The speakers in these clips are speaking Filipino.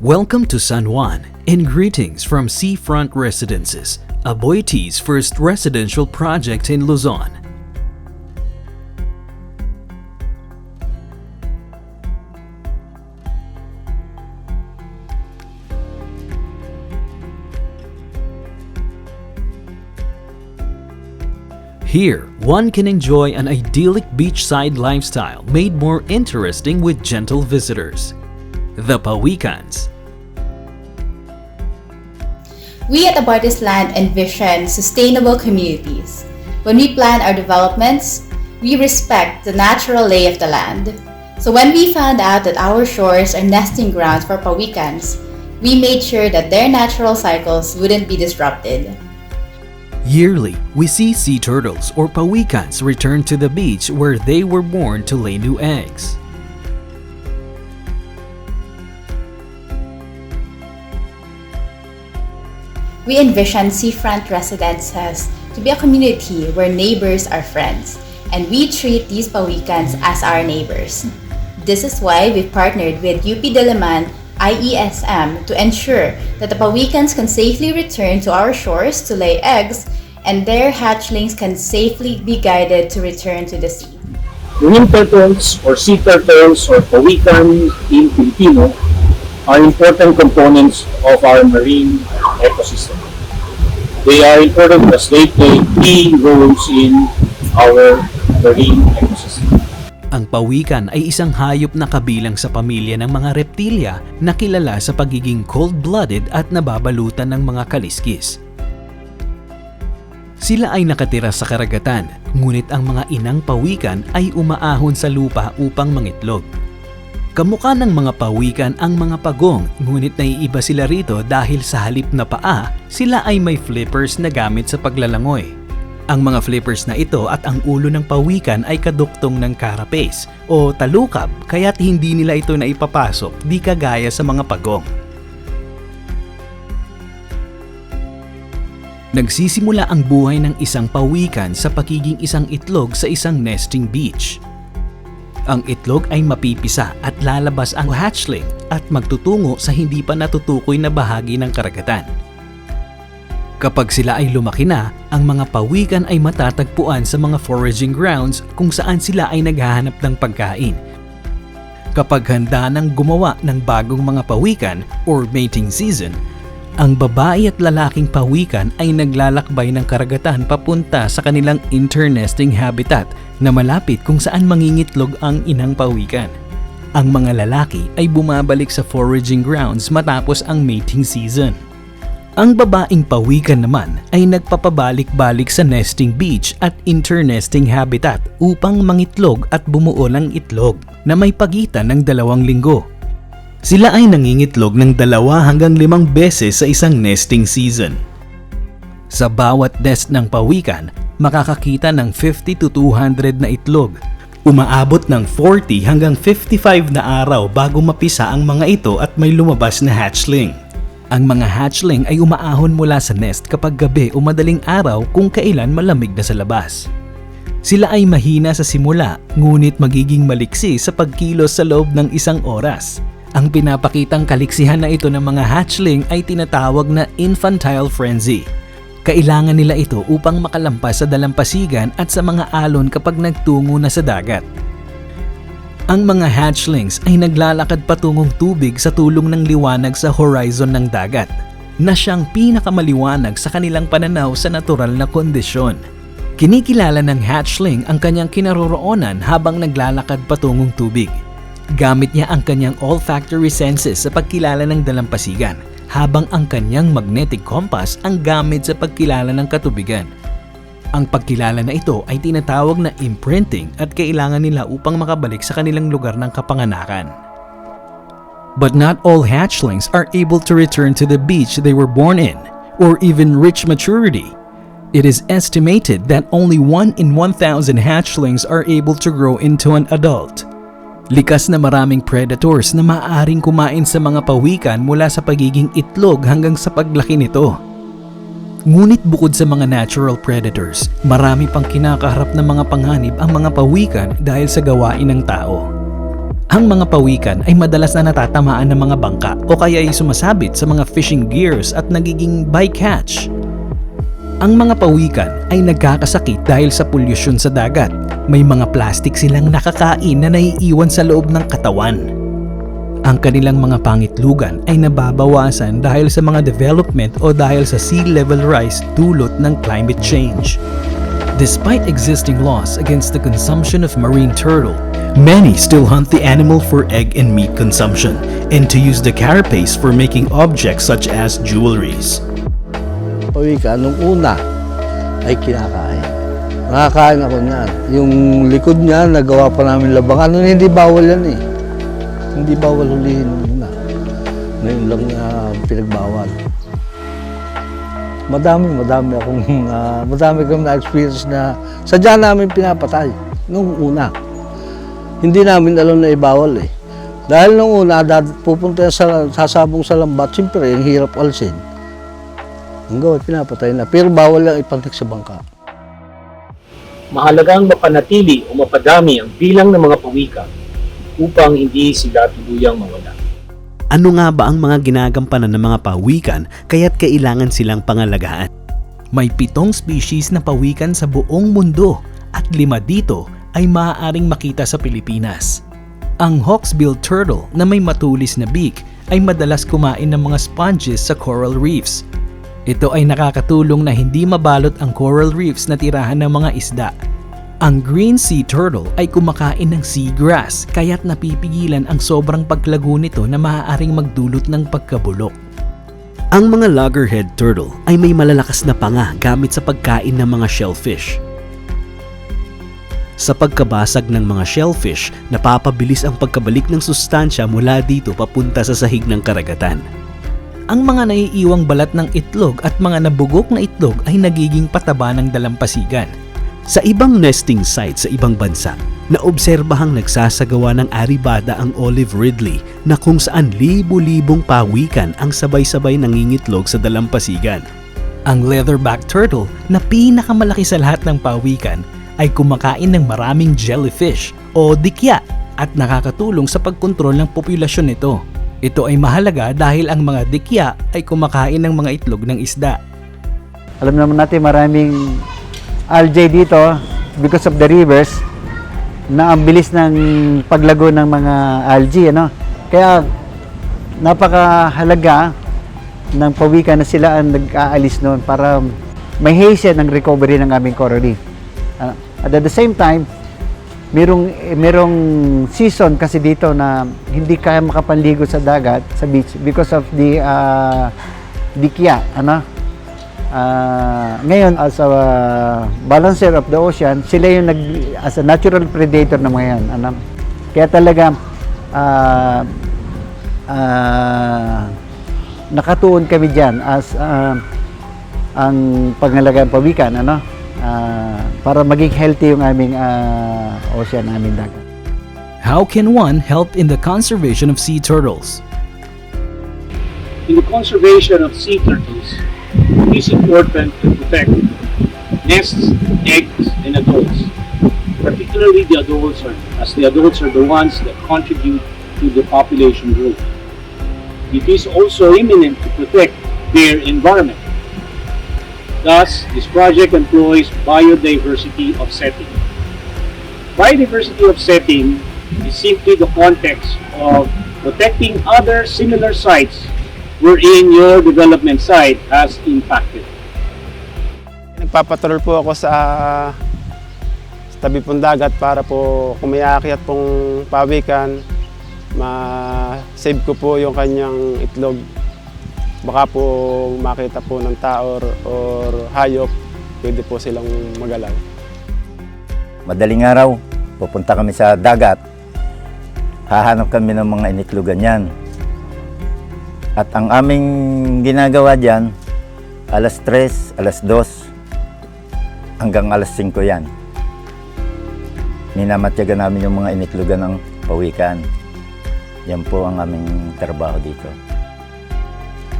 Welcome to San Juan, and greetings from Seafront Residences, Aboitiz first residential project in Luzon. Here, one can enjoy an idyllic beachside lifestyle made more interesting with gentle visitors. The Pawikans. We at Aboitiz Land envision sustainable communities. When we plan our developments, we respect the natural lay of the land. So when we found out that our shores are nesting grounds for Pawikans, we made sure that their natural cycles wouldn't be disrupted. Yearly, we see sea turtles or pawikans return to the beach where they were born to lay new eggs. We envision seafront residences to be a community where neighbors are friends, and we treat these pawikans as our neighbors. This is why we partnered with UP Diliman IESM to ensure that the pawikans can safely return to our shores to lay eggs and their hatchlings can safely be guided to return to the sea. Marine turtles or sea turtles or pawikan in Filipino are important components of our marine ecosystem. They are important because they play key roles in our marine ecosystem. Ang pawikan ay isang hayop na kabilang sa pamilya ng mga reptilya na kilala sa pagiging cold-blooded at nababalutan ng mga kaliskis. Sila ay nakatira sa karagatan, ngunit ang mga inang pawikan ay umaahon sa lupa upang mangitlog. Kamukha ng mga pawikan ang mga pagong, ngunit naiiba sila rito dahil sa halip na paa, sila ay may flippers na gamit sa paglalangoy. Ang mga flippers na ito at ang ulo ng pawikan ay kaduktong ng carapace o talukab kaya't hindi nila ito naipapasok di kagaya sa mga pagong. Nagsisimula ang buhay ng isang pawikan sa pagiging isang itlog sa isang nesting beach. Ang itlog ay mapipisa at lalabas ang hatchling at magtutungo sa hindi pa natutukoy na bahagi ng karagatan. Kapag sila ay lumaki na, ang mga pawikan ay matatagpuan sa mga foraging grounds kung saan sila ay naghahanap ng pagkain. Kapag handa nang gumawa ng bagong mga pawikan or mating season, ang babae at lalaking pawikan ay naglalakbay ng karagatan papunta sa kanilang internesting habitat na malapit kung saan mangingitlog ang inang pawikan. Ang mga lalaki ay bumabalik sa foraging grounds matapos ang mating season. Ang babaeng pawikan naman ay nagpapabalik-balik sa nesting beach at internesting habitat upang mangitlog at bumuo ng itlog na may pagitan ng 2 linggo. Sila ay nangingitlog ng 2 hanggang 5 beses sa isang nesting season. Sa bawat nest ng pawikan, makakakita ng 50 to 200 na itlog. Umaabot ng 40 hanggang 55 na araw bago mapisa ang mga ito at may lumabas na hatchling. Ang mga hatchling ay umaahon mula sa nest kapag gabi o madaling araw kung kailan malamig na sa labas. Sila ay mahina sa simula, ngunit magiging maliksi sa pagkilos sa loob ng 1 oras. Ang pinapakitang kaliksihan na ito ng mga hatchling ay tinatawag na infantile frenzy. Kailangan nila ito upang makalampas sa dalampasigan at sa mga alon kapag nagtungo na sa dagat. Ang mga hatchlings ay naglalakad patungong tubig sa tulong ng liwanag sa horizon ng dagat, na siyang pinakamaliwanag sa kanilang pananaw sa natural na kondisyon. Kinikilala ng hatchling ang kanyang kinaroroonan habang naglalakad patungong tubig. Gamit niya ang kanyang olfactory senses sa pagkilala ng dalampasigan, habang ang kanyang magnetic compass ang gamit sa pagkilala ng katubigan. Ang pagkilala na ito ay tinatawag na imprinting at kailangan nila upang makabalik sa kanilang lugar ng kapanganakan. But not all hatchlings are able to return to the beach they were born in, or even reach maturity. It is estimated that only 1 in 1,000 hatchlings are able to grow into an adult. Likas na maraming predators na maaaring kumain sa mga pawikan mula sa pagiging itlog hanggang sa paglaki nito. Ngunit bukod sa mga natural predators, marami pang kinakaharap na mga panganib ang mga pawikan dahil sa gawain ng tao. Ang Ang mga pawikan ay madalas na natatamaan ng mga bangka o kaya ay sumasabit sa mga fishing gears at nagiging bycatch. Ang mga pawikan ay nagkakasakit dahil sa polusyon sa dagat. May mga plastic silang nakakain na naiiwan sa loob ng katawan. Ang kanilang mga pangitlugan ay nababawasan dahil sa mga development o dahil sa sea level rise dulot ng climate change. Despite existing laws against the consumption of marine turtle, many still hunt the animal for egg and meat consumption and to use the carapace for making objects such as jewelries. Pawikan, nung una ay kinakain. Nakakain ako niyan. Yung likod niya, nagawa pa namin labangan. Ano, hindi bawal yan eh. Hindi bawal hulihin nung una. Ngayon lang pinagbawal. Madami kong na-experience na sadya namin pinapatay nung una. Hindi namin alam na ibawal eh. Dahil nung una, pupunta sasabong sa lambat, siyempre, ang hirap alsin. Hanggang pinapatay na. Pero bawal lang ipantik sa bangka. Mahalagang mapanatili o mapadami ang bilang ng mga pawikan upang hindi sila tuluyang mawala. Ano nga ba ang mga ginagampanan ng mga pawikan kaya't kailangan silang pangalagaan? May 7 species na pawikan sa buong mundo at 5 dito ay maaaring makita sa Pilipinas. Ang hawksbill turtle na may matulis na beak ay madalas kumain ng mga sponges sa coral reefs. Ito ay nakakatulong na hindi mabalot ang coral reefs na tirahan ng mga isda. Ang green sea turtle ay kumakain ng seagrass kaya't napipigilan ang sobrang paglago nito na maaaring magdulot ng pagkabulok. Ang mga loggerhead turtle ay may malalakas na panga gamit sa pagkain ng mga shellfish. Sa pagkabasag ng mga shellfish, napapabilis ang pagkabalik ng sustansya mula dito papunta sa sahig ng karagatan. Ang mga naiiwang balat ng itlog at mga nabugok na itlog ay nagiging pataba ng dalampasigan. Sa ibang nesting site sa ibang bansa, naobserbahang nagsasagawa ng aribada ang olive ridley na kung saan libo-libong pawikan ang sabay-sabay nangingitlog sa dalampasigan. Ang leatherback turtle na pinakamalaki sa lahat ng pawikan ay kumakain ng maraming jellyfish o dikya at nakakatulong sa pagkontrol ng populasyon nito. Ito ay mahalaga dahil ang mga dikya ay kumakain ng mga itlog ng isda. Alam naman natin maraming algae dito because of the rivers na ang bilis ng paglago ng mga algae, ano? Kaya napakahalaga ng pawikan na sila ang nag-aalis noon para may hasten ng recovery ng aming coral reef. At at the same time, merong season kasi dito na hindi kaya makapanligo sa dagat, sa beach because of the dikya, ano? Ngayon as a balancer of the ocean, sila yung as a natural predator na mga yan, ano? Kaya talaga nakatuon kami diyan as ang pangalagaan pawikan, ano? Para maging healthy yung aming ocean, aming dagat. How can one help in the conservation of sea turtles? In the conservation of sea turtles, it is important to protect nests, eggs, and adults. Particularly the adults as the adults are the ones that contribute to the population growth. It is also imminent to protect their environment. Thus, this project employs biodiversity offsetting. Biodiversity offsetting is simply the context of protecting other similar sites wherein your development site has impacted. Nagpapatrol po ako sa tabi pong dagat para po kung may aakyat pong pawikan, ma-save ko po yung kanyang itlog. Baka po makita po ng tao or hayop, pwede po silang magalaw. Madaling araw, pupunta kami sa dagat, hahanap kami ng mga initlogan yan. At ang aming ginagawa dyan, alas 3, alas 2, hanggang alas 5 yan. Minamatyagan namin yung mga initlogan ng pawikan. Yan po ang aming trabaho dito.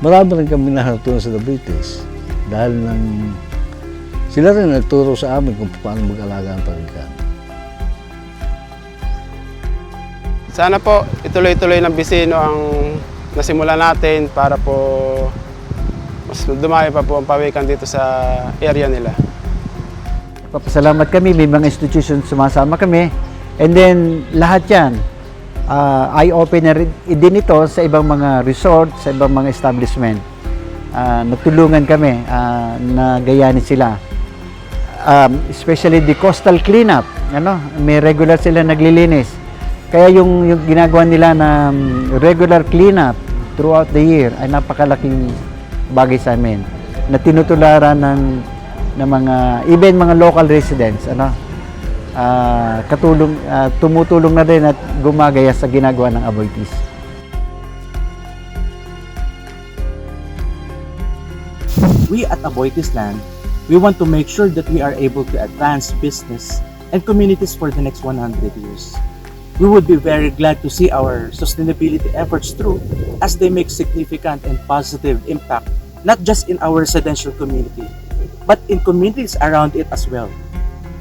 Marami rin kami natutunan sa the British dahil sila rin nagturo sa amin kung paano mag-alaga ng pawikan. Sana po ituloy-tuloy ng Bisino ang nasimula natin para po mas dumami pa po ang pawikan dito sa area nila. Papasalamat kami, may mga institution sumasama kami. And then lahat yan, eye-opener din ito sa ibang mga resort, sa ibang mga establishment. Nagtulungan kami na gayanin sila. Especially the coastal cleanup, may regular sila naglilinis. Kaya yung ginagawa nila na regular cleanup throughout the year ay napakalaking bagay sa amin. Na tinutularan ng mga, even mga local residents, tumutulong na rin at gumagaya sa ginagawa ng Aboitiz. We at Aboitiz-Land, we want to make sure that we are able to advance business and communities for the next 100 years. We would be very glad to see our sustainability efforts through as they make significant and positive impact, not just in our residential community, but in communities around it as well.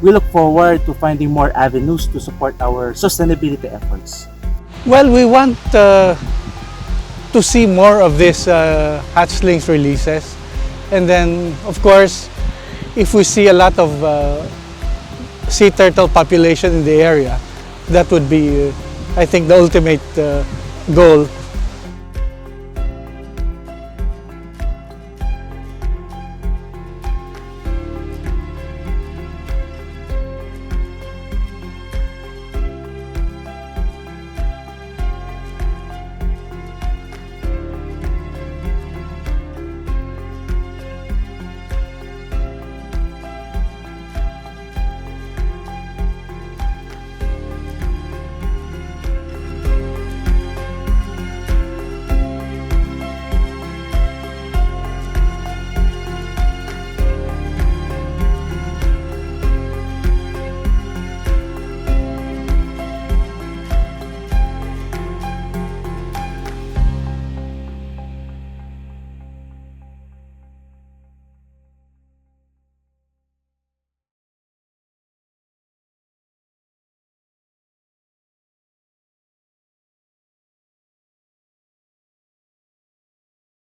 We look forward to finding more avenues to support our sustainability efforts. Well, we want to see more of these hatchlings releases. And then, of course, if we see a lot of sea turtle population in the area, that would be, I think, the ultimate goal